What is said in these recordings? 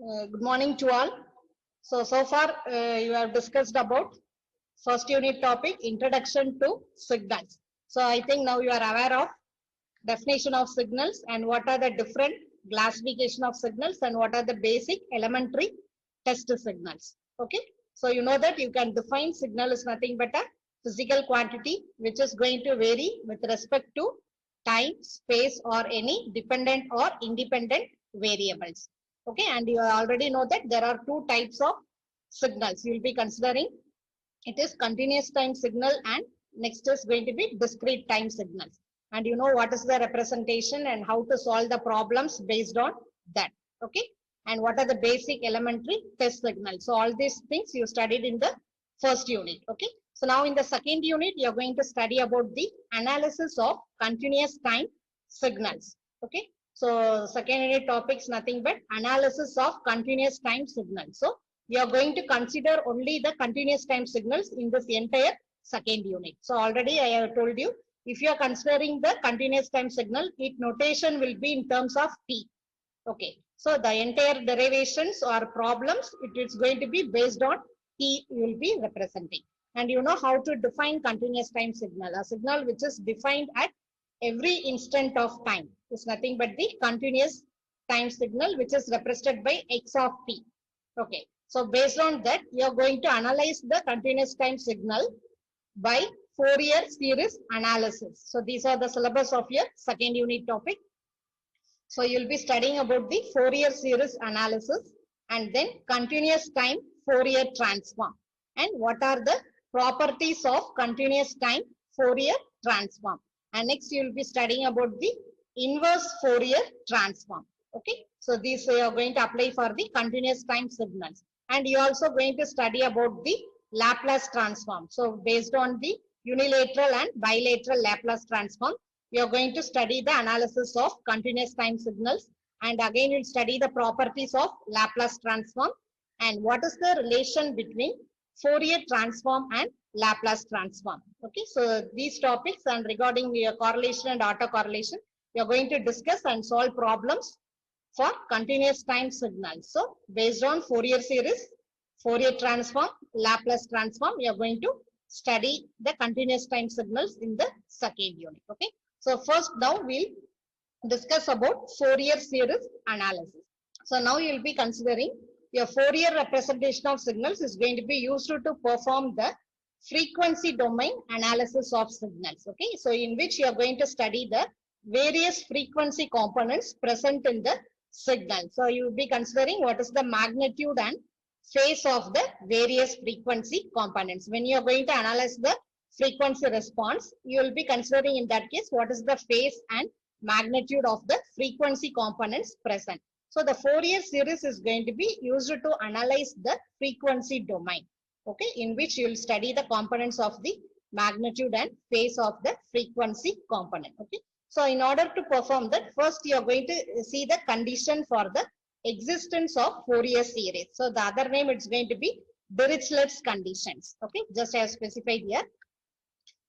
Good morning to all. So far you have discussed about first unit topic, introduction to signals. So I think now you are aware of definition of signals and what are the different classification of signals and what are the basic elementary test signals. Okay. So you know that you can define signal is nothing but a physical quantity which is going to vary with respect to time, space or any dependent or independent variables. Okay, and you already know that there are two types of signals. You will be considering it is continuous time signal and next is going to be discrete time signals. And you know what is the representation and how to solve the problems based on that. Okay, and what are the basic elementary test signals. So all these things you studied in the first unit. Okay, so now in the second unit you are going to study about the analysis of continuous time signals. Okay, so second unit topics nothing but analysis of continuous time signals. So we are going to consider only the continuous time signals in this entire second unit. So already I have told you, if you are considering the continuous time signal, its notation will be in terms of t. Okay, so the entire derivations or problems, it is going to be based on t you will be representing. And you know how to define continuous time signal. A signal which is defined at every instant of time is nothing but the continuous time signal which is represented by x of t. Okay, so based on that you are going to analyze the continuous time signal by Fourier series analysis. So these are the syllabus of your second unit topic. So you'll be studying about the Fourier series analysis and then continuous time Fourier transform and what are the properties of continuous time Fourier transform. And next you will be studying about the inverse Fourier transform. Okay, so these you are going to apply for the continuous time signals. And you are also going to study about the Laplace transform. So based on the unilateral and bilateral Laplace transform, we are going to study the analysis of continuous time signals. And again you'll study the properties of Laplace transform and what is the relation between Fourier transform and Laplace transform. Okay, so these topics and regarding your correlation and autocorrelation, we are going to discuss and solve problems for continuous time signals. So based on Fourier series, Fourier transform, Laplace transform, we are going to study the continuous time signals in the second unit. Okay, so first now we'll discuss about Fourier series analysis. So now you will be considering your Fourier representation of signals is going to be used to perform the frequency domain analysis of signals. Okay, so in which you are going to study the various frequency components present in the signal. So you will be considering what is the magnitude and phase of the various frequency components. When you are going to analyze the frequency response, you will be considering in that case what is the phase and magnitude of the frequency components present. So the Fourier series is going to be used to analyze the frequency domain. Okay, in which you will study the components of the magnitude and phase of the frequency component. Okay, so in order to perform that, first you are going to see the condition for the existence of Fourier series. So the other name it's going to be Dirichlet's conditions. Okay, just as specified here.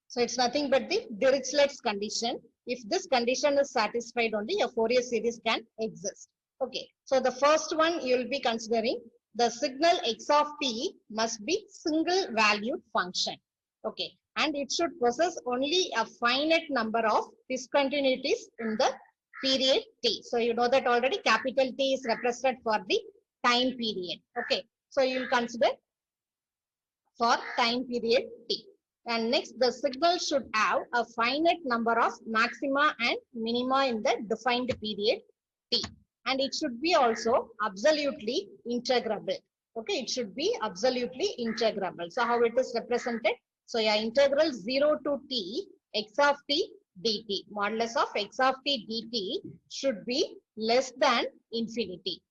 So it's nothing but the Dirichlet's condition. If this condition is satisfied, only a Fourier series can exist. Okay, so the first one you will be considering the signal x of t must be single valued function. Okay, and it should possess only a finite number of discontinuities in the period t. So you know that already capital T is represented for the time period. Okay, so you will consider for time period t. And next the signal should have a finite number of maxima and minima in the defined period t. And it should be also absolutely integrable. Okay, it should be absolutely integrable. So how it is represented? So your integral 0 to t x of t dt, modulus of x of t dt should be less than infinity.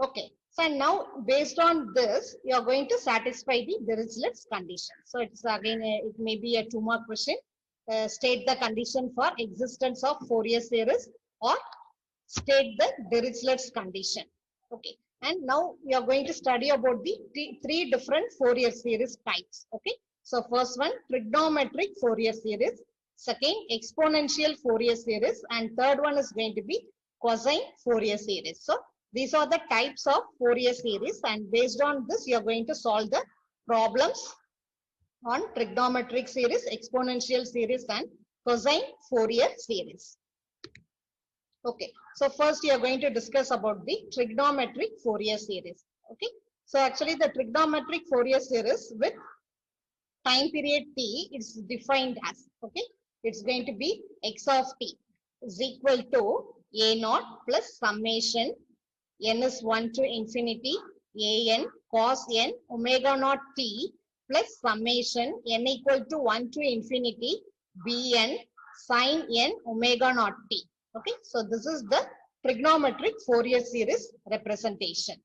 Okay, so now based on this, you are going to satisfy the Dirichlet's condition. So it's again, it may be a 2-mark question. State the condition for existence of Fourier series or state the Dirichlet's condition. Okay, and now we are going to study about the three different Fourier series types. Okay, so first one trigonometric Fourier series, second exponential Fourier series, and third one is going to be cosine Fourier series. So These are the types of Fourier series, and based on this, you are going to solve the problems on trigonometric series, exponential series, and cosine Fourier series. Okay, so first you are going to discuss about the trigonometric Fourier series. Okay, so actually the trigonometric Fourier series with time period t is defined as, okay, it's going to be x of t is equal to a naught plus summation n is 1 to infinity an cos n omega naught t plus summation n equal to 1 to infinity bn sin n omega naught t. Okay, so this is the trigonometric Fourier series representation.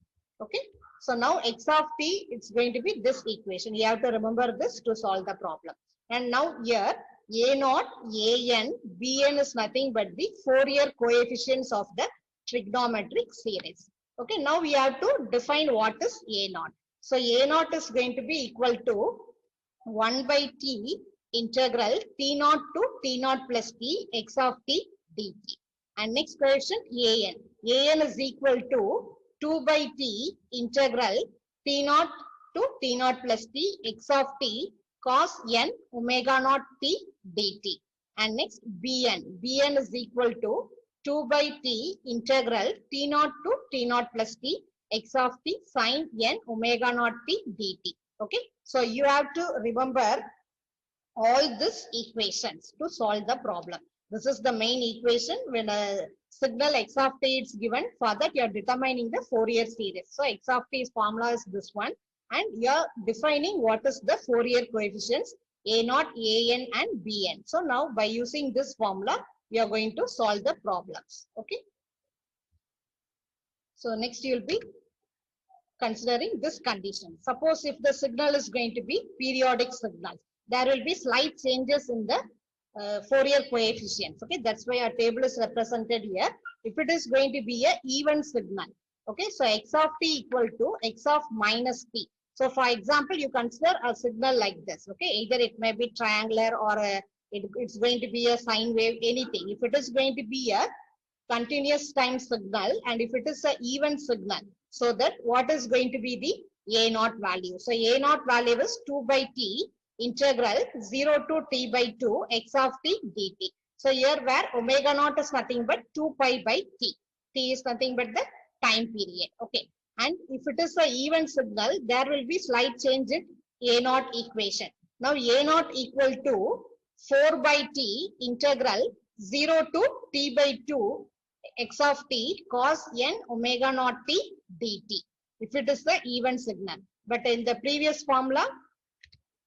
Okay, so now x of t, it's going to be this equation. You have to remember this to solve the problem. And now here a naught, an, bn is nothing but the Fourier coefficients of the trigonometric series. Okay, now we have to define what is a naught. So a naught is going to be equal to 1 by t integral t naught to t naught plus t x of t dt. And next question an. An is equal to 2 by t integral t naught to t naught plus t x of t cos n omega naught t dt. And next bn. Bn is equal to 2 by t integral t naught to t naught plus t x of t sin n omega naught t dt. Okay, so you have to remember all these equations to solve the problem. This is the main equation. When a signal x of t is given, for that you are determining the Fourier series. So x of t's formula is this one, and you are defining what is the Fourier coefficients a naught, an, and bn. So now by using this formula, we are going to solve the problems. Okay. So next you will be considering this condition. Suppose if the signal is going to be periodic signal, there will be slight changes in the Fourier coefficients. Okay, that's why our table is represented here. If it is going to be a even signal, okay, so x of t equal to x of minus t. So for example, you consider a signal like this. Okay, either it may be triangular or it's going to be a sine wave, anything. If it is going to be a continuous time signal, and if it is a even signal, so that what is going to be the a naught value? So a naught value is 2 by t integral 0 to t by 2 x of t dt. So here where omega naught is nothing but 2 pi by t. T is nothing but the time period. Okay. And if it is a even signal, there will be slight change in a naught equation. Now a naught equal to 4 by t integral 0 to t by 2 x of t cos n omega naught t dt. If it is the even signal. But in the previous formula,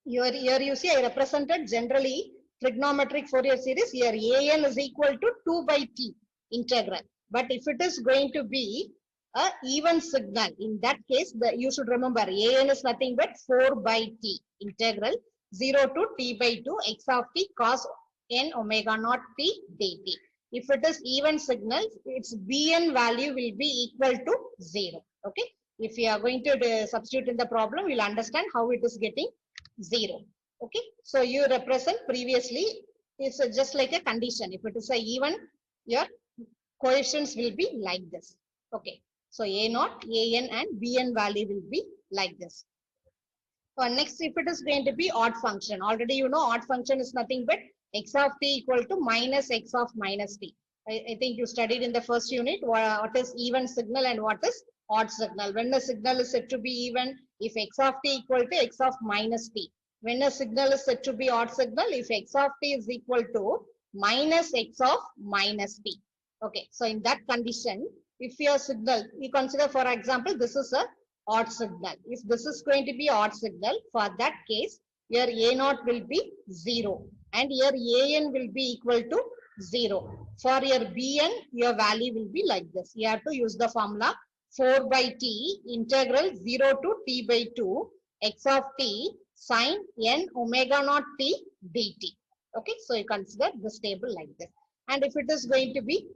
here you see I represented generally trigonometric Fourier series. Here an is equal to 2 by t integral. But if it is going to be a even signal, in that case you should remember an is nothing but 4 by t integral 0 to t by 2 x of t cos n omega naught t dt. If it is even signal, its bn value will be equal to 0. Okay, if you are going to substitute in the problem, you will understand how it is getting 0. Okay, so you represent previously, it's just like a condition. If it is a even, your coefficients will be like this. Okay, so a naught, an, and bn value will be like this. Next, if it is going to be odd function, already you know odd function is nothing but x of t equal to minus x of minus t. I think you studied in the first unit what is even signal and what is odd signal. When the signal is said to be even, if x of t equal to x of minus t. When a signal is said to be odd signal, if x of t is equal to minus x of minus t. Okay, so in that condition, if your signal, you consider for example, this is a odd signal. If this is going to be odd signal, for that case, your a naught will be 0 and your an will be equal to 0. For your bn, your value will be like this. You have to use the formula 4 by t integral 0 to t by 2 x of t sin n omega naught t dt. Okay, so you consider this table like this. And if it is going to be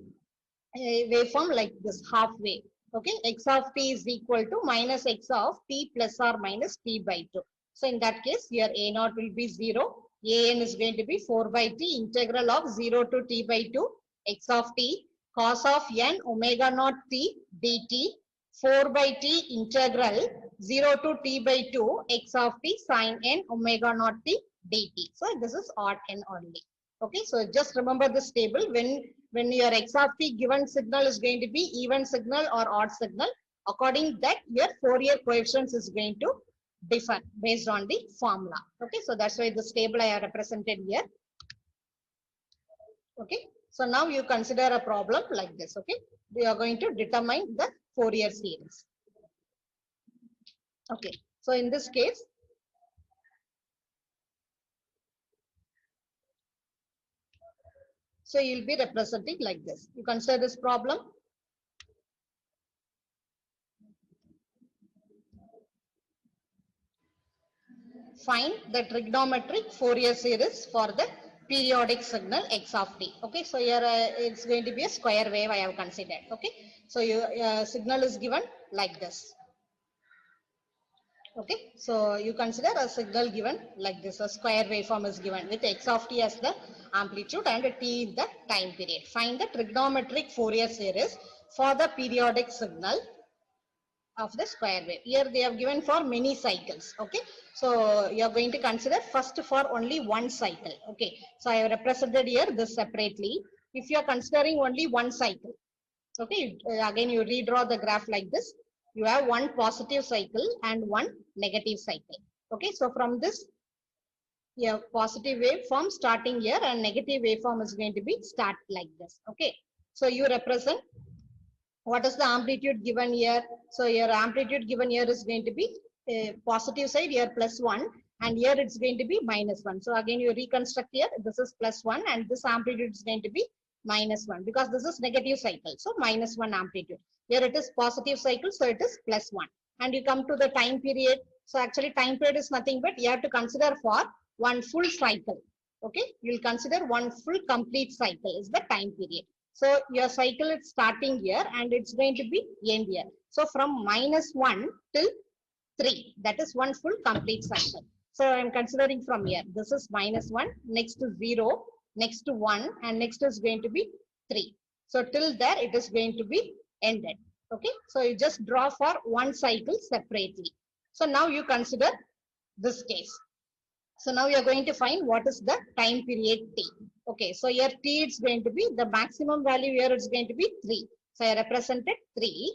a waveform like this, halfway. Okay, x of t is equal to minus x of t plus or minus t by 2. So in that case, your a naught will be 0. An is going to be 4 by t integral of 0 to t by 2 x of t cos of n omega naught t dt 4 by t integral 0 to t by 2 x of t sin n omega naught t dt. So this is odd n only. Okay, so just remember this table. When your x of t given signal is going to be even signal or odd signal, according that your Fourier coefficients is going to differ based on the formula. Okay, so that's why this table I have represented here. Okay, so now you consider a problem like this. Okay, we are going to determine the Fourier series. Okay, so in this case, so you'll be representing like this. You consider this problem. Find the trigonometric Fourier series for the periodic signal x of t. Okay, so here it's going to be a square wave I have considered. Okay, so your signal is given like this. Okay, so you consider a signal given like this, a square waveform is given with x of t as the amplitude and t in the time period. Find the trigonometric Fourier series for the periodic signal of the square wave. Here they have given for many cycles. Okay, so you are going to consider first for only one cycle. Okay, so I have represented here this separately. If you are considering only one cycle, okay, again you redraw the graph like this. You have one positive cycle and one negative cycle. Okay, so from this, your positive waveform starting here and negative waveform is going to be start like this. Okay, so you represent what is the amplitude given here. So your amplitude given here is going to be positive side here +1 and here it's going to be -1. So again you reconstruct here, this is +1 and this amplitude is going to be -1 because this is negative cycle. So -1 amplitude. Here it is positive cycle, so it is +1. And you come to the time period. So actually time period is nothing but you have to consider for one full cycle. Okay, you will consider one full complete cycle is the time period. So your cycle is starting here and it's going to be end here. So from -1 till 3, that is one full complete cycle. So I'm considering from here, this is -1, next to 0, next to 1 and next is going to be 3. So till there it is going to be ended. Okay, so you just draw for one cycle separately. So now you consider this case. So now you are going to find what is the time period t. Okay, so here t is going to be the maximum value here is going to be 3. So I represented 3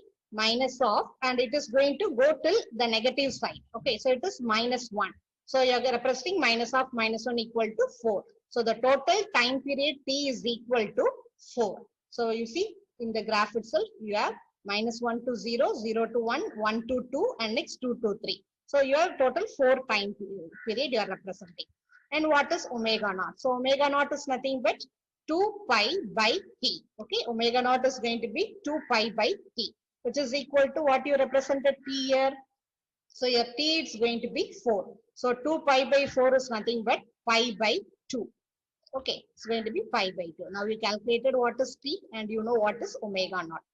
minus of and it is going to go till the negative side. Okay, so it is -1. So you are representing minus of -1 equal to 4. So the total time period t is equal to 4. So you see in the graph itself you have -1 to 0, 0 to 1, 1 to 2 and next 2 to 3. So your total 4 time period you are representing. And what is omega naught? So omega naught is nothing but 2 pi by t. Okay, omega naught is going to be 2 pi by t, which is equal to what you represented t here. So your t is going to be 4. So 2 pi by 4 is nothing but pi by 2. Okay, it's going to be pi by 2. Now we calculated what is t and you know what is omega naught.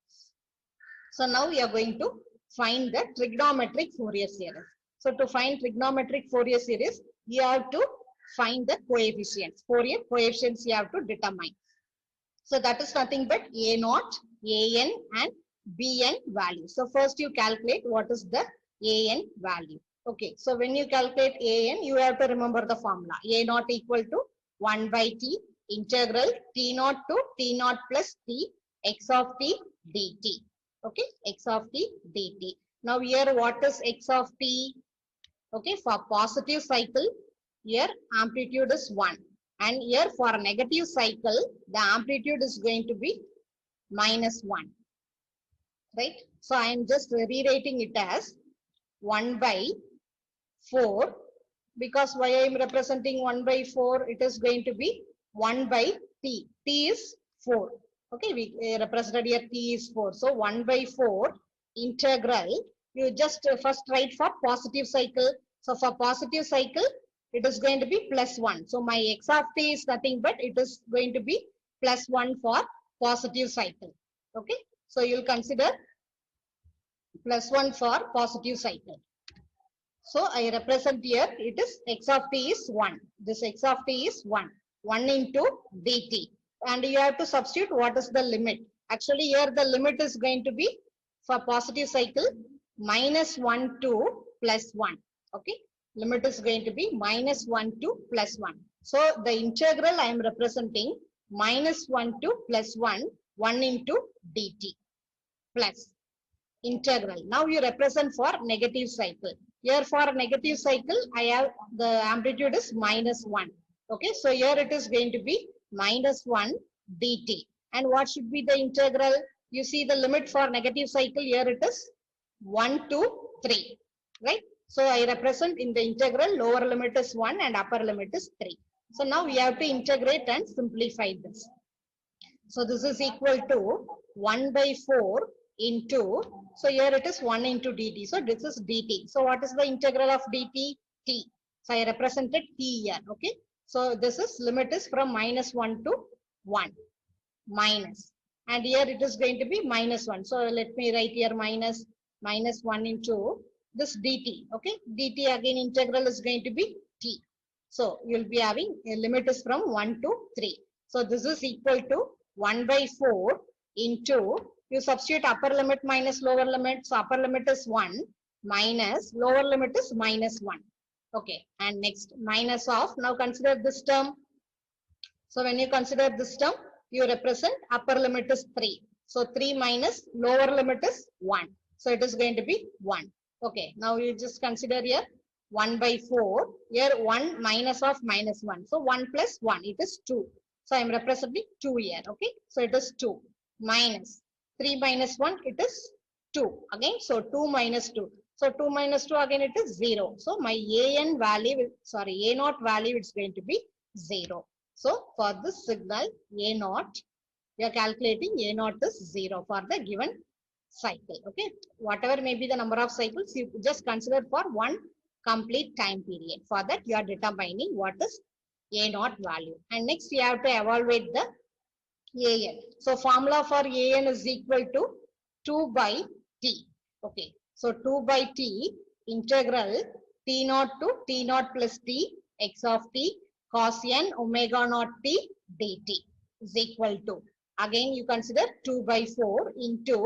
So now we are going to find the trigonometric Fourier series. So to find trigonometric Fourier series, you have to find the coefficients. Fourier coefficients you have to determine. So that is nothing but a naught, an and bn value. So first you calculate what is the an value. Okay, so when you calculate an, you have to remember the formula. A naught equal to 1 by t integral t naught to t naught plus t x of t dt. Okay, x of t dt. Now here what is x of t? Okay, for positive cycle, here amplitude is 1. And here for a negative cycle, the amplitude is going to be -1. Right? So I am just rewriting it as 1 by 4. Because why I am representing 1 by 4, it is going to be 1 by t. T is 4. Okay, we represented here t is 4. So 1 by 4 integral. You just first write for positive cycle. So for positive cycle, it is going to be +1. So my x of t is nothing but it is going to be +1 for positive cycle. Okay, so you'll consider +1 for positive cycle. So I represent here it is x of t is 1. This x of t is 1. 1 into dt. And you have to substitute what is the limit. Actually, here the limit is going to be for positive cycle -1 to +1. Okay, limit is going to be -1 to +1. So the integral I am representing -1 to +1, 1 into dt plus integral. Now you represent for negative cycle. Here for negative cycle, I have the amplitude is -1. Okay, so here it is going to be -1 dt. And what should be the integral? You see the limit for negative cycle, here it is 1 to 3, right? So I represent in the integral, lower limit is 1 and upper limit is 3. So now we have to integrate and simplify this. So this is equal to 1 by 4 into, so here it is 1 into dt. So this is dt. So what is the integral of dt? T. So I represented t here. Okay. So this is limit is from -1 to 1 minus. And here it is going to be -1. So let me write here -1 into this dt. Okay. dt again integral is going to be t. So you'll be having a limit is from 1 to 3. So this is equal to 1 by 4 into, you substitute upper limit minus lower limit. So upper limit is 1 minus lower limit is -1. Okay. And next minus of, now consider this term. So when you consider this term, you represent upper limit is 3. So 3 minus lower limit is 1. So it is going to be 1. Okay. Now you just consider here 1 by 4. Here 1 minus of -1. So 1 plus 1, it is 2. So I am representing 2 here. Okay. So it is 2 minus 3 minus 1, it is 2. Again, so 2 minus 2. So 2 minus 2, again it is 0. So my A0 value is going to be 0. So for this signal A0, we are calculating A0 is 0 for the given cycle. Okay. Whatever may be the number of cycles, you just consider for one complete time period. For that, you are determining what is A0 value. And next, you have to evaluate the AN. So formula for AN is equal to 2 by T. Okay. So 2 by T integral T0 to T0 plus T x of T cos n omega naught T dt is equal to. Again, you consider 2 by 4 into,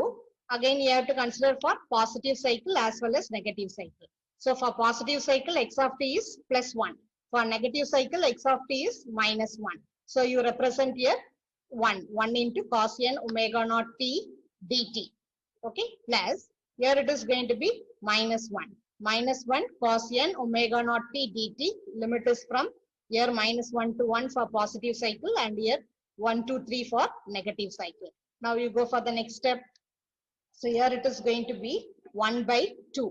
again you have to consider for positive cycle as well as negative cycle. So for positive cycle, x of t is +1. For negative cycle, x of t is -1. So you represent here 1 into cos n omega naught t dt. Okay, plus here it is going to be -1. -1 cos n omega naught t dt. Limit is from here -1 to 1 for positive cycle and here 1 to 3 for negative cycle. Now you go for the next step. So here it is going to be 1 by 2.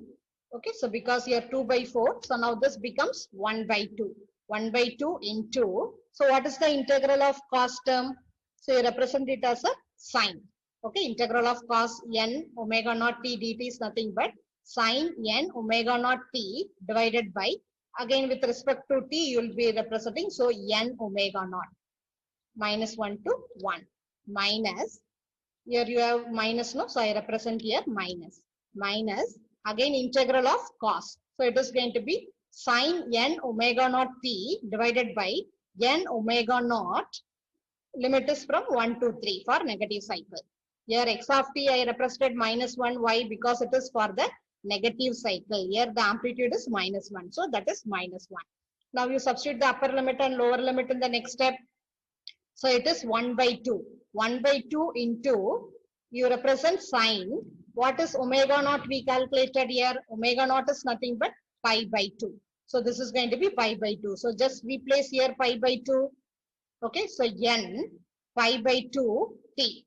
Okay, so because here 2 by 4, so now this becomes 1 by 2. 1 by 2 into, so what is the integral of cos term? So you represent it as a sine. Okay, integral of cos n omega naught t dt is nothing but sine n omega naught t divided by, again with respect to t you will be representing, so n omega naught. -1 to 1 minus, here you have minus, no, so I represent here minus again integral of cos. So it is going to be sine n omega naught t divided by n omega naught, limit is from 1 to 3 for negative cycle. Here x of t I represented -1. Why? Because it is for the negative cycle. Here the amplitude is -1. So that is -1. Now you substitute the upper limit and lower limit in the next step. So it is 1 by 2. 1 by 2 into, you represent sine. What is omega naught we calculated here? Omega naught is nothing but pi by 2. So this is going to be pi by 2. So just we place here pi by 2. Okay, so n pi by 2 t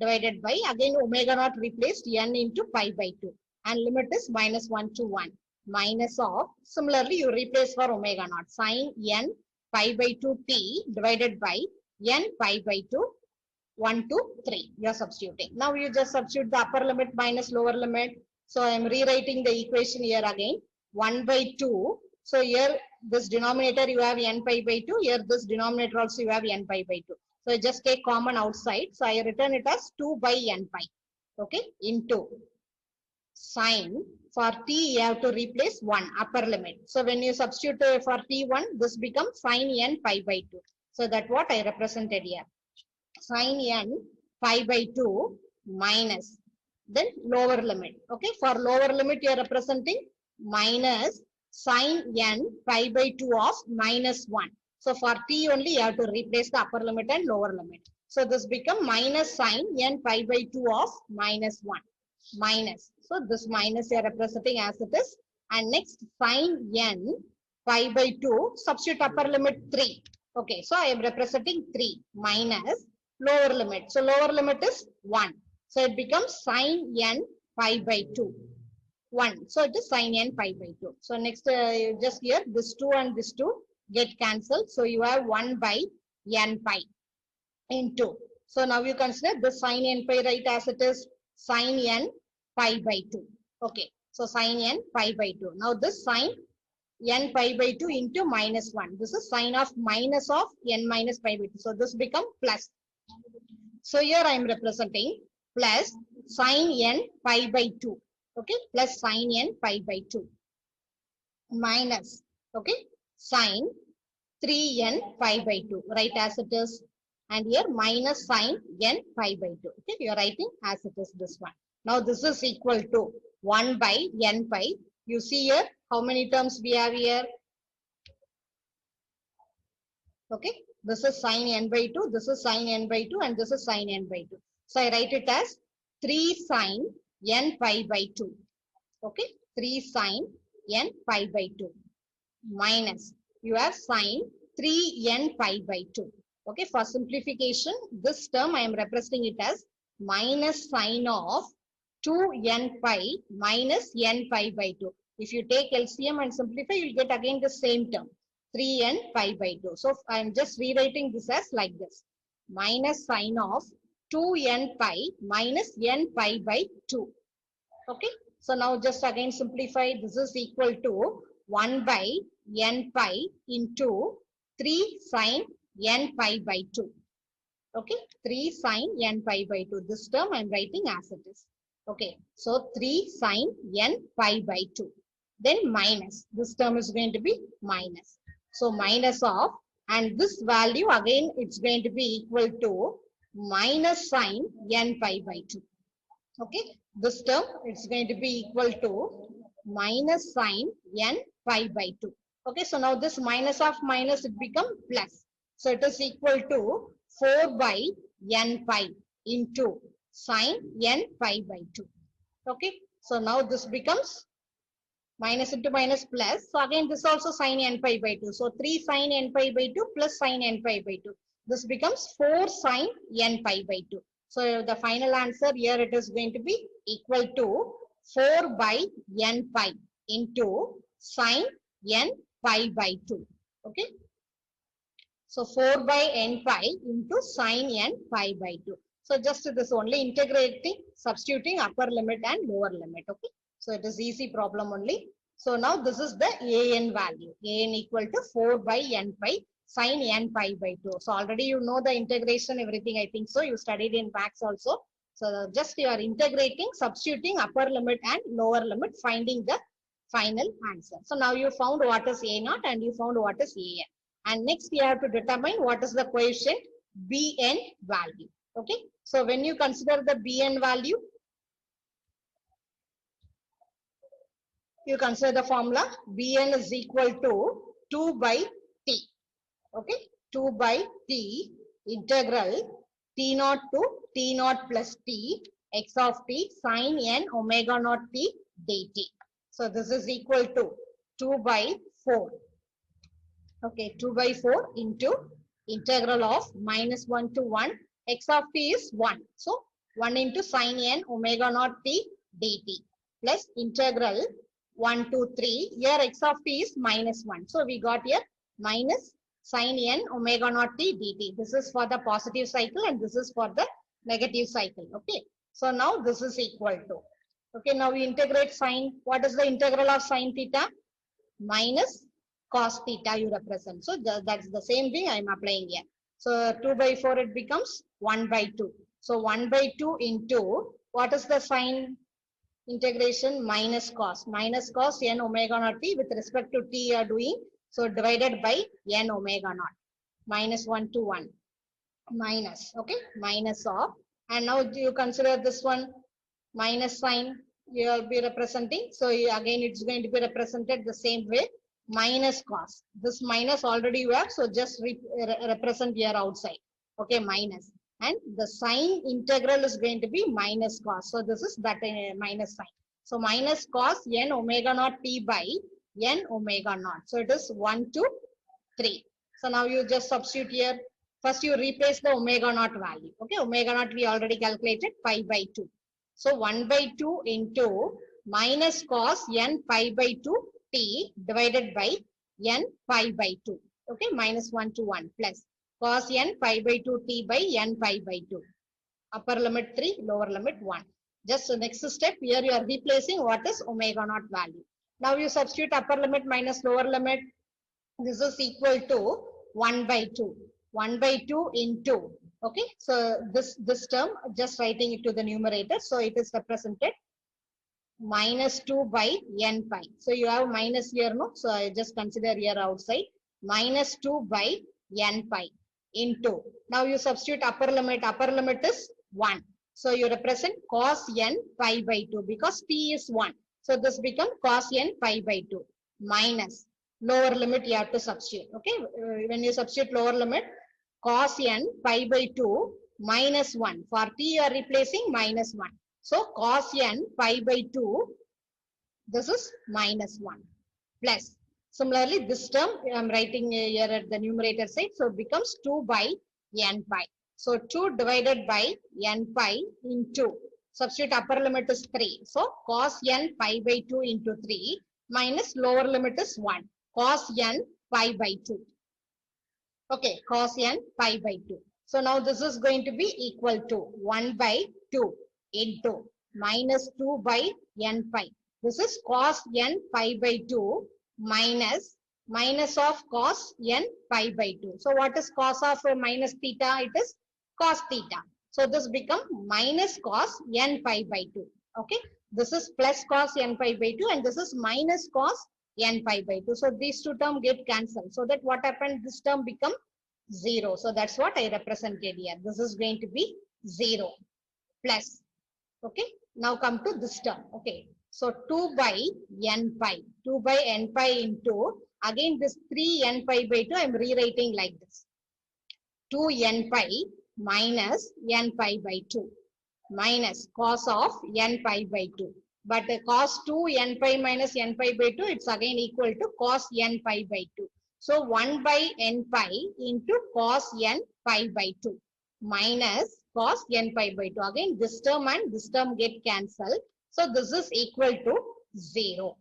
divided by, again omega naught replaced n into pi by 2. And limit is -1 to 1. Minus of, similarly you replace for omega naught. Sine n pi by 2 t divided by n pi by 2. 1 to 3, you are substituting. Now you just substitute the upper limit minus lower limit. So I am rewriting the equation here again. 1 by 2. So here this denominator you have n pi by 2. Here this denominator also you have n pi by 2. So I just take common outside. So I return it as 2 by n pi. Okay, into sine. For t you have to replace 1 upper limit. So when you substitute for t1, this becomes sine n pi by 2. So that's what I represented here. Sine n pi by 2 minus, then lower limit. Okay, for lower limit you are representing minus sine n pi by 2 of minus 1. So for t only you have to replace the upper limit and lower limit. So this become minus sine n pi by 2 of minus 1 minus. So this minus you are representing as it is. And next sine n pi by 2, substitute upper limit 3. Okay, so I am representing 3 minus lower limit. So lower limit is 1. So it becomes sine n pi by 2. 1. So it is sine n pi by 2. So next just here this 2 and this 2 get cancelled. So you have 1 by n pi into. So now you consider the sine n pi right as it is sine n pi by 2. Okay. So sine n pi by 2. Now this sine n pi by 2 into minus 1. This is sine of minus of n minus pi by 2. So this become plus. So here I am representing plus sine n pi by 2. Okay, plus sine n pi by 2 minus, okay, sine 3n pi by 2, right as it is, and here minus sine n pi by 2. Okay, you are writing as it is this one. Now this is equal to 1 by n pi. You see here how many terms we have here. Okay, this is sine n by 2, this is sine n by 2, and this is sine n by 2. So I write it as 3 sine n pi by 2. Okay, 3 sine n pi by 2 minus you have sine 3n pi by 2. Okay, for simplification, this term I am representing it as minus sine of 2n pi minus n pi by 2. If you take LCM and simplify, you will get again the same term, 3n pi by 2. So I am just rewriting this as like this, minus sine of 2n pi minus n pi by 2. Okay, so now just again simplify. This is equal to 1 by n pi into 3 sine n pi by 2. Okay, 3 sine n pi by 2. This term I am writing as it is. Okay, so 3 sine n pi by 2. Then minus. This term is going to be minus. So minus of, and this value again it's going to be equal to minus sine n pi by 2. Okay, this term it's going to be equal to minus sine n pi by 2. Okay, so now this minus of minus it become plus. So it is equal to 4 by n pi into sine n pi by 2. Okay, so now this becomes minus into minus plus. So again this also sine n pi by 2. So 3 sine n pi by 2 plus sine n pi by 2. This becomes 4 sine n pi by 2. So the final answer here it is going to be equal to 4 by n pi into sine n pi by 2. Okay. So 4 by n pi into sine n pi by 2. So just this only integrating, substituting upper limit and lower limit. Okay. So it is easy problem only. So now this is the an value. An equal to 4 by n pi sine n pi by 2. So already you know the integration, everything I think so. You studied in maths also. So just you are integrating, substituting upper limit and lower limit, finding the final answer. So now you found what is A0 and you found what is an. And next you have to determine what is the coefficient Bn value. Okay. So when you consider the Bn value, you consider the formula Bn is equal to 2 by t. Okay, 2 by t integral t0 to t0 plus t x of t sine n omega naught t dt. So this is equal to 2 by 4. Okay, 2 by 4 into integral of minus 1 to 1 x of t is 1. So 1 into sine n omega naught t dt plus integral 1 to 3. Here x of t is minus 1. So we got here minus sine n omega naught t dt. This is for the positive cycle and this is for the negative cycle. Okay. So now this is equal to. Okay. Now we integrate sine. What is the integral of sine theta? Minus cos theta you represent. So that's the same thing I am applying here. So 2 by 4 it becomes 1 by 2. So 1 by 2 into what is the sine integration? Minus cos n omega naught t with respect to t you are doing. So divided by n omega naught minus 1 to 1 minus, okay, minus of And now you consider this one minus sign you will be representing. So again it's going to be represented the same way, minus cos. This minus already you have, so just represent here outside. Okay, minus. And the sign integral is going to be minus cos. So this is that minus sign. So minus cos n omega naught t by n omega naught. So it is 1 to 3. So now you just substitute here. First you replace the omega naught value. Okay, omega naught we already calculated, pi by 2. So 1 by 2 into minus cos n pi by 2 t divided by n pi by 2. Okay, minus 1 to 1 plus cos n pi by 2 t by n pi by 2. Upper limit 3, lower limit 1. Just the next step, here you are replacing what is omega naught value. Now you substitute upper limit minus lower limit. This is equal to 1 by 2. 1 by 2 into, okay, so this term just writing it to the numerator, so it is represented minus 2 by n pi. So you have minus here, no, so I just consider here outside, minus 2 by n pi into, now you substitute upper limit is 1, so you represent cos n pi by 2 because t is 1, so this become cos n pi by 2 minus lower limit you have to substitute. Okay, when you substitute lower limit, cos n pi by 2 minus 1. For t you are replacing minus 1. So cos n pi by 2, this is minus 1 plus. Similarly, this term I am writing here at the numerator side, so it becomes 2 by n pi. So 2 divided by n pi into, substitute upper limit is 3. So cos n pi by 2 into 3 minus lower limit is 1. Cos n pi by 2. Okay, cos n pi by 2. So now this is going to be equal to 1 by 2 into minus 2 by n pi. This is cos n pi by 2 minus of cos n pi by 2. So what is cos of minus theta? It is cos theta. So this become minus cos n pi by 2. Okay, this is plus cos n pi by 2 and this is minus cos n pi by 2. So these two terms get cancelled. So that what happened? This term become 0. So that's what I represented here. This is going to be 0 plus. Okay, now come to this term. Okay, so 2 by n pi. 2 by n pi into, again this 3 n pi by 2 I am rewriting like this. 2 n pi minus n pi by 2 minus cos of n pi by 2. But cos 2 n pi minus n pi by 2, it's again equal to cos n pi by 2. So 1 by n pi into cos n pi by 2 minus cos n pi by 2. Again this term and this term get cancelled. So this is equal to 0.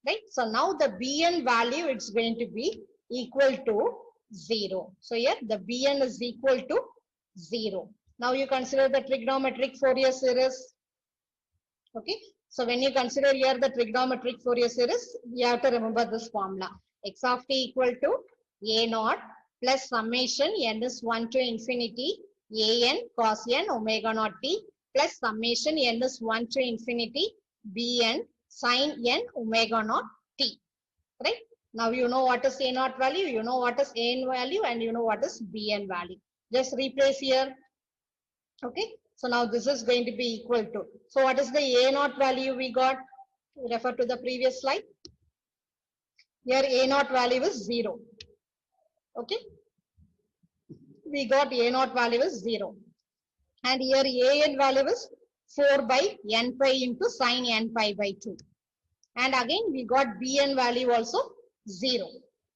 Right. So now the bn value, it's going to be equal to 0. So here the bn is equal to 0. Now you consider the trigonometric Fourier series. Okay. So when you consider here the trigonometric Fourier series, you have to remember this formula. X of t equal to a naught plus summation n is 1 to infinity an cos n omega naught t plus summation n is 1 to infinity bn sin n omega naught t. Right? Now you know what is a naught value, you know what is an value, and you know what is bn value. Just replace here. Okay. So now this is going to be equal to. So what is the a naught value we got? Refer to the previous slide. Here a naught value is 0. Okay. We got a naught value is 0. And here an value is 4 by n pi into sin n pi by 2. And again we got bn value also 0.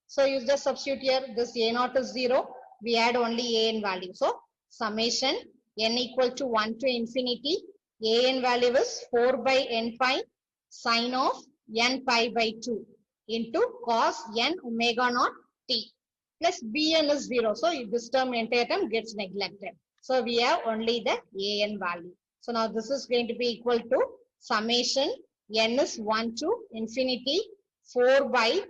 So you just substitute here, this a naught is 0. We add only an value. So summation n equal to 1 to infinity. An value is 4 by n pi sin of n pi by 2 into cos n omega naught t plus bn is 0. So this term, entire term gets neglected. So we have only the an value. So now this is going to be equal to summation n is 1 to infinity 4 by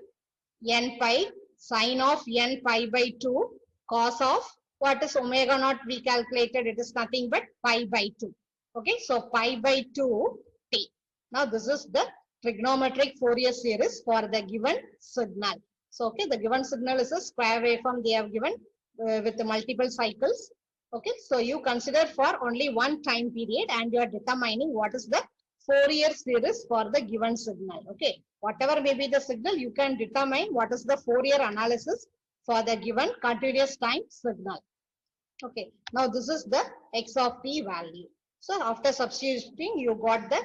n pi sin of n pi by 2 cos of what is omega naught we calculated, it is nothing but pi by 2. Okay, so pi by 2 t. Now this is the trigonometric Fourier series for the given signal. So okay, the given signal is a square waveform they have given with the multiple cycles. Okay, so you consider for only one time period and you are determining what is the Fourier series for the given signal. Okay, whatever may be the signal, you can determine what is the Fourier analysis for the given continuous time signal. Okay, now this is the x of t value. So after substituting, you got the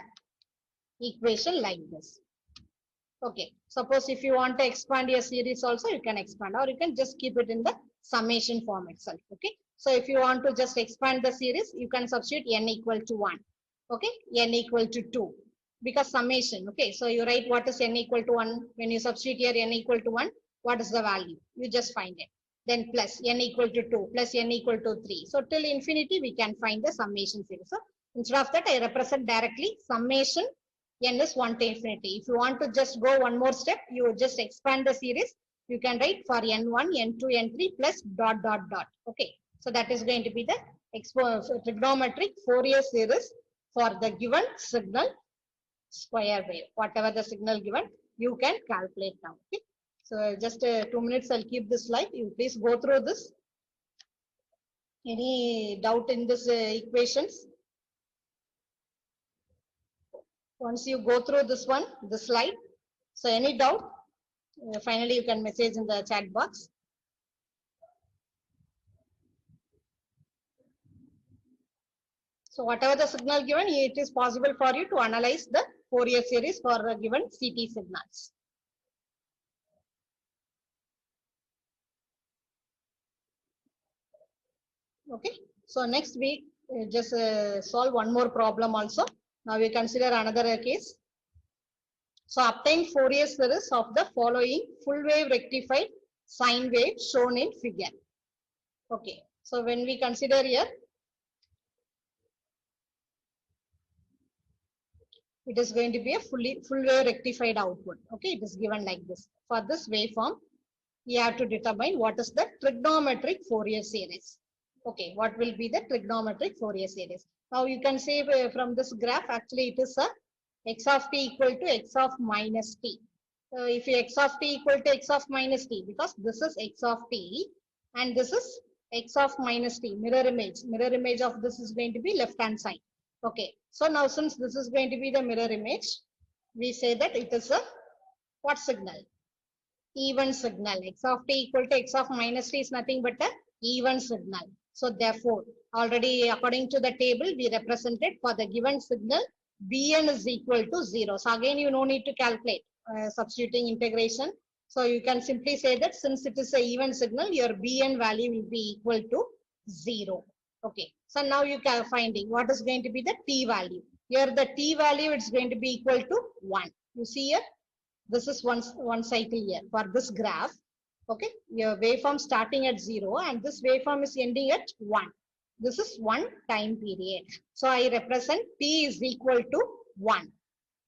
equation like this. Okay, suppose if you want to expand your series also, you can expand, or you can just keep it in the summation form itself. Okay, so if you want to just expand the series, you can substitute n equal to 1. Okay, n equal to 2 because summation. Okay, so you write what is n equal to 1. When you substitute here n equal to 1, what is the value? You just find it. Then plus n equal to 2 plus n equal to 3. So till infinity, we can find the summation series. So instead of that, I represent directly summation n is 1 to infinity. If you want to just go one more step, you just expand the series. You can write for n1, n2, n3 plus dot dot dot. Okay, so that is going to be the trigonometric Fourier series for the given signal square wave. Whatever the signal given, you can calculate now. Okay, so just 2 minutes. I'll keep this slide. You please go through this. Any doubt in this equations? Once you go through this one, the slide, so any doubt, finally you can message in the chat box. So whatever the signal given, it is possible for you to analyze the Fourier series for the given CT signals. Okay, so next week, just solve one more problem also. Now we consider another case. So obtain Fourier series of the following full wave rectified sine wave shown in figure. Okay, so when we consider here, it is going to be a full wave rectified output. Okay, it is given like this. For this waveform, you have to determine what is the trigonometric Fourier series. Okay, what will be the trigonometric Fourier series? Now you can say from this graph, actually it is a x of t equal to x of minus t. If x of t equal to x of minus t, because this is x of t and this is x of minus t, mirror image of this is going to be left hand side. Okay, so now since this is going to be the mirror image, we say that it is a what signal? Even signal. X of t equal to x of minus t is nothing but a even signal. So therefore, already according to the table, we represented for the given signal, Bn is equal to 0. So again, you no need to calculate substituting integration. So you can simply say that since it is a even signal, your Bn value will be equal to 0. Okay. So now you can finding what is going to be the t value. Here the t value it's going to be equal to 1. You see here, this is one cycle here for this graph. Okay, your waveform starting at 0 and this waveform is ending at 1. This is one time period. So I represent t is equal to 1.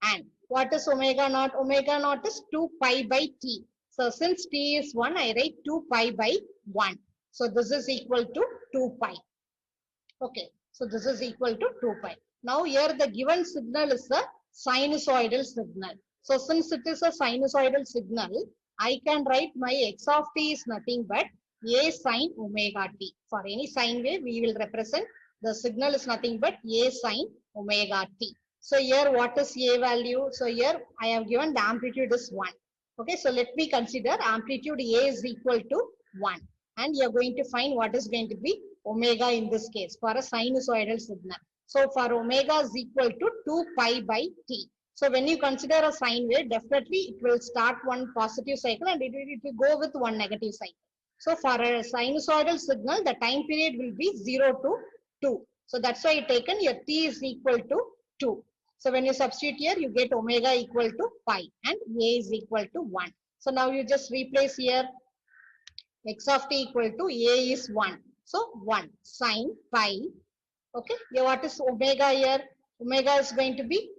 And what is omega naught? Omega naught is 2 pi by t. So since t is 1, I write 2 pi by 1. So this is equal to 2 pi. Okay, so this is equal to 2 pi. Now here the given signal is a sinusoidal signal. So since it is a sinusoidal signal, I can write my x of t is nothing but a sine omega t. For any sine wave, we will represent the signal is nothing but a sine omega t. So here what is a value? So here I have given the amplitude is 1. Okay, so let me consider amplitude a is equal to 1. And you are going to find what is going to be omega in this case for a sinusoidal signal. So for omega is equal to 2 pi by t. So when you consider a sine wave, definitely it will start one positive cycle and it will go with one negative cycle. So for a sinusoidal signal, the time period will be 0 to 2. So that's why you taken your t is equal to 2. So when you substitute here, you get omega equal to pi and a is equal to 1. So now you just replace here x of t equal to a is 1. So 1 sine pi. Okay, here what is omega here? Omega is going to be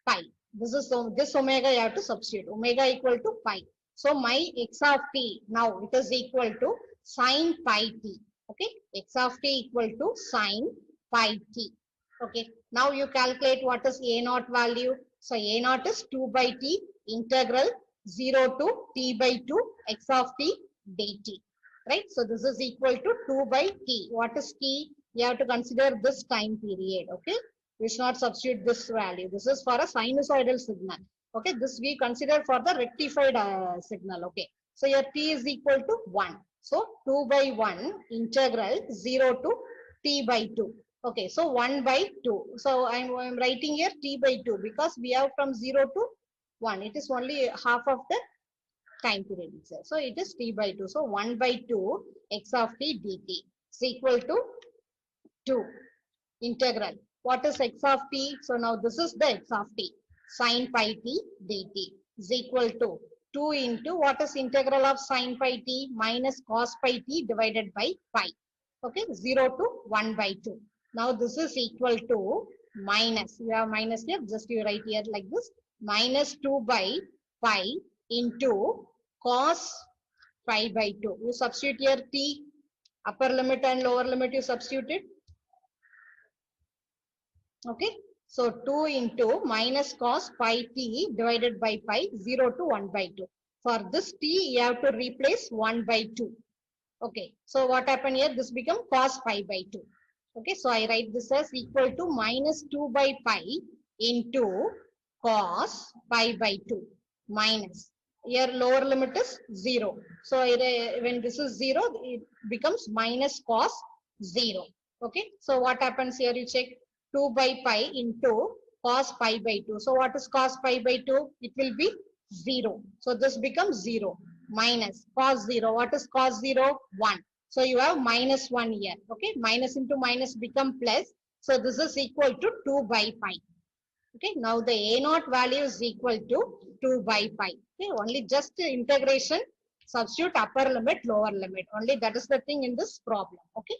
pi. This omega you have to substitute. Omega equal to pi. So my x of t now it is equal to sine pi t. Okay, x of t equal to sine pi t. Okay, now you calculate what is a naught value. So a naught is 2 by t integral 0 to t by 2 x of t dt. right? So this is equal to 2 by t. What is t? You have to consider this time period, okay? We should not substitute this value. This is for a sinusoidal signal, okay? This we consider for the rectified signal, okay? So your t is equal to 1. So 2 by 1 integral 0 to t by 2. Okay, so 1 by 2. So I'm writing here t by 2 because we have from 0 to 1. It is only half of the time period itself. So it is t by 2. So 1 by 2 x of t dt is equal to 2 integral. What is x of t? So now this is the x of t. Sine pi t dt is equal to 2 into what is integral of sine pi t minus cos pi t divided by pi. Okay, 0 to 1 by 2. Now this is equal to minus. You have minus here, just you write here like this. Minus 2 by pi into cos pi by 2. You substitute here t, upper limit and lower limit you substituted. Okay, so 2 into minus cos pi t divided by pi 0 to 1 by 2. For this t, you have to replace 1 by 2. Okay, so what happened here? This become cos pi by 2. Okay, so I write this as equal to minus 2 by pi into cos pi by 2 minus. Here lower limit is 0. So when this is 0, it becomes minus cos 0. Okay, so what happens here? You check 2 by pi into cos pi by 2. So what is cos pi by 2? It will be 0. So this becomes 0 minus cos 0. What is cos 0? 1. So you have minus 1 here. Okay, minus into minus become plus. So this is equal to 2 by pi. Okay, now the a naught value is equal to 2 by pi. Okay, only just integration, substitute upper limit, lower limit. Only that is the thing in this problem. Okay.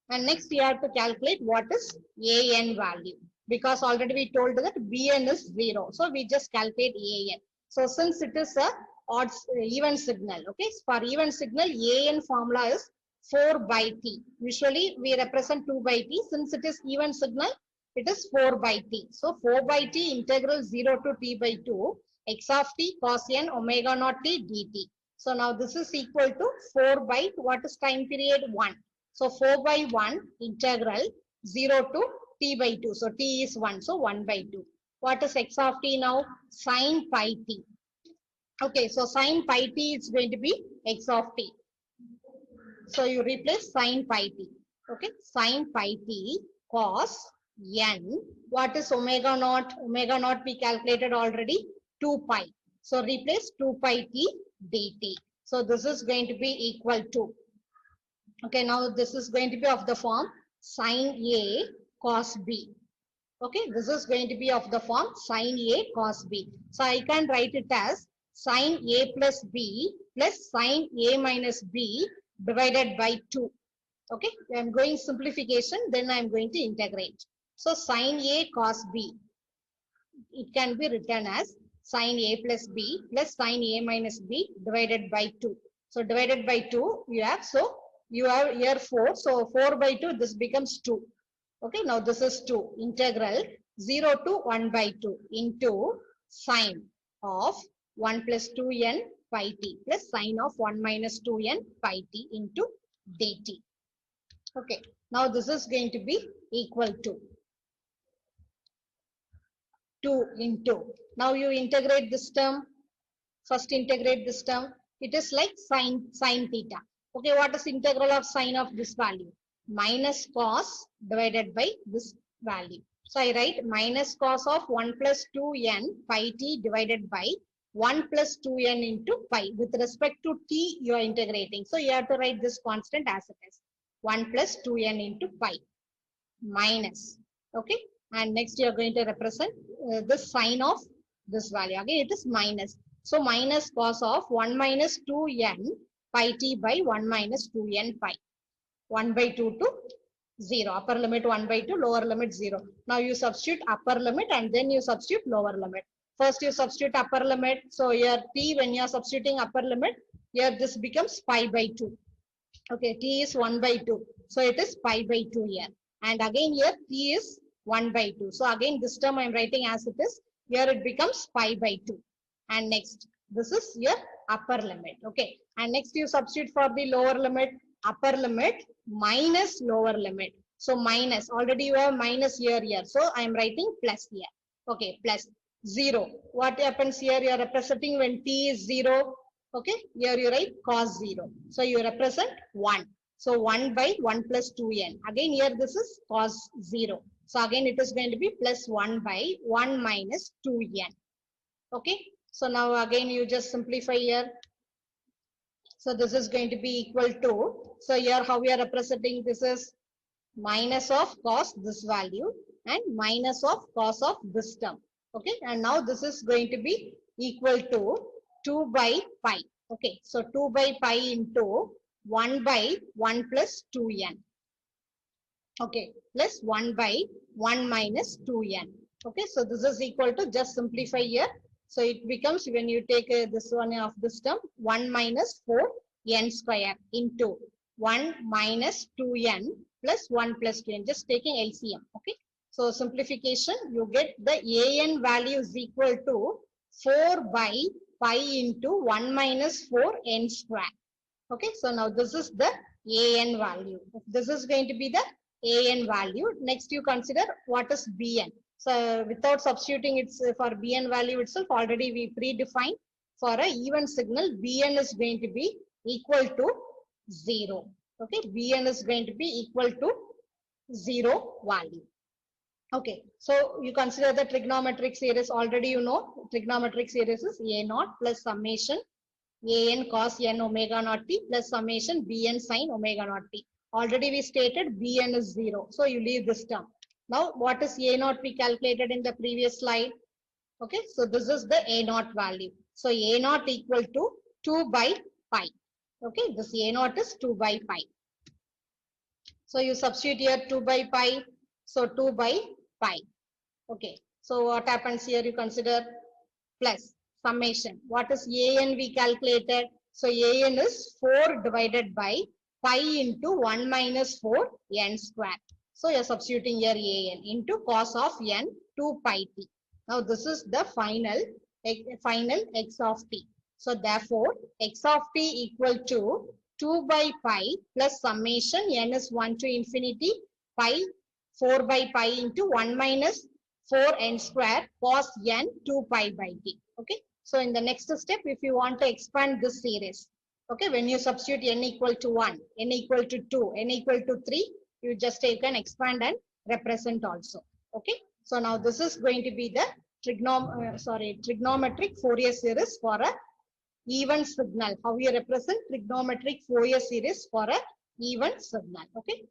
And next we have to calculate what is an value. Because already we told that bn is 0. So we just calculate an. So since it is a odd even signal, okay, for even signal an formula is 4 by t. Usually we represent 2 by t. Since it is even signal, it is 4 by t. So 4 by t integral 0 to t by 2 x of t cos n omega naught t dt. So now this is equal to 4 by what is time period 1. So 4 by 1 integral 0 to t by 2. So t is 1. So 1 by 2. What is x of t now? Sine pi t. Okay, so sine pi t is going to be x of t. So you replace sine pi t. Okay, sine pi t cos n. What is omega naught? Omega naught we calculated already 2 pi. So replace 2 pi t dt. So this is going to be equal to. Okay, now this is going to be of the form sine A cos B. Okay, this is going to be of the form sine A cos B. So I can write it as sine A plus B plus sine A minus B divided by 2. Okay, I am going simplification, then I am going to integrate. So sine A cos B, it can be written as sine A plus B plus sine A minus B divided by 2. So divided by 2 you have, so you have here 4. So 4 by 2, this becomes 2. Okay, now this is 2. Integral 0 to 1 by 2 into sine of 1 plus 2n pi t plus sine of 1 minus 2n pi t into dt. Okay, now this is going to be equal to 2 into. Now you integrate this term. First integrate this term. It is like sine theta. Okay, what is integral of sine of this value? Minus cos divided by this value. So I write minus cos of 1 plus 2n pi t divided by 1 plus 2n into pi. With respect to t, you are integrating. So you have to write this constant as it is. 1 plus 2n into pi minus. Okay, and next you are going to represent the sign of this value. Again, it is minus. So minus cos of 1 minus 2n pi t by 1 minus 2n pi. 1 by 2 to 0. Upper limit 1 by 2, lower limit 0. Now you substitute upper limit and then you substitute lower limit. First you substitute upper limit. So here t, when you are substituting upper limit, here this becomes pi by 2. Okay, t is 1 by 2. So it is pi by 2 here. And again here t is 1 by 2. So again this term I am writing as it is. Here it becomes pi by 2. And next, this is here upper limit. Okay. And next you substitute for the lower limit, upper limit minus lower limit. So minus, already you have minus here. So I am writing plus here. Okay, plus 0. What happens here? You are representing when t is 0. Okay, here you write cos 0. So you represent 1. So 1 by 1 plus 2n. Again here this is cos 0. So again it is going to be plus 1 by 1 minus 2n. Okay. So now again you just simplify here. So this is going to be equal to, so here how we are representing, this is minus of cos this value and minus of cos of this term. Okay. And now this is going to be equal to 2 by pi. Okay. So 2 by pi into 1 by 1 plus 2n. Okay. Plus 1 by 1 minus 2n. Okay. So this is equal to, just simplify here. So it becomes, when you take this one of this term, 1 minus 4n square into 1 minus 2n plus 1 plus 2n, just taking LCM. Okay. So simplification, you get the an value is equal to 4 by pi into 1 minus 4n square. Okay. So now this is the an value. This is going to be the an value. Next you consider what is bn. So without substituting it for bn value itself, already we predefined for a even signal, bn is going to be equal to 0. Okay, bn is going to be equal to 0 value. Okay, so you consider the trigonometric series, already you know trigonometric series is a0 plus summation an cos n omega naught t plus summation bn sin omega naught t. Already we stated bn is 0, so you leave this term. Now, what is a0 we calculated in the previous slide? Okay, so this is the a0 value. So a0 equal to 2 by pi. Okay, this a0 is 2 by pi. So you substitute here 2 by pi. So 2 by pi. Okay, so what happens here? You consider plus summation. What is an we calculated? So an is 4 divided by pi into 1 minus 4 n square. So you're substituting here an into cos of n 2 pi t. Now this is the final x of t. So therefore x of t equal to 2 by pi plus summation n is 1 to infinity pi 4 by pi into 1 minus 4 n square cos n 2 pi by t. Okay. So in the next step, if you want to expand this series, okay, when you substitute n equal to 1, n equal to 2, n equal to 3, you can expand and represent also. Okay. So now this is going to be the trigonometric Fourier series for a even signal. How we represent trigonometric Fourier series for a even signal. Okay.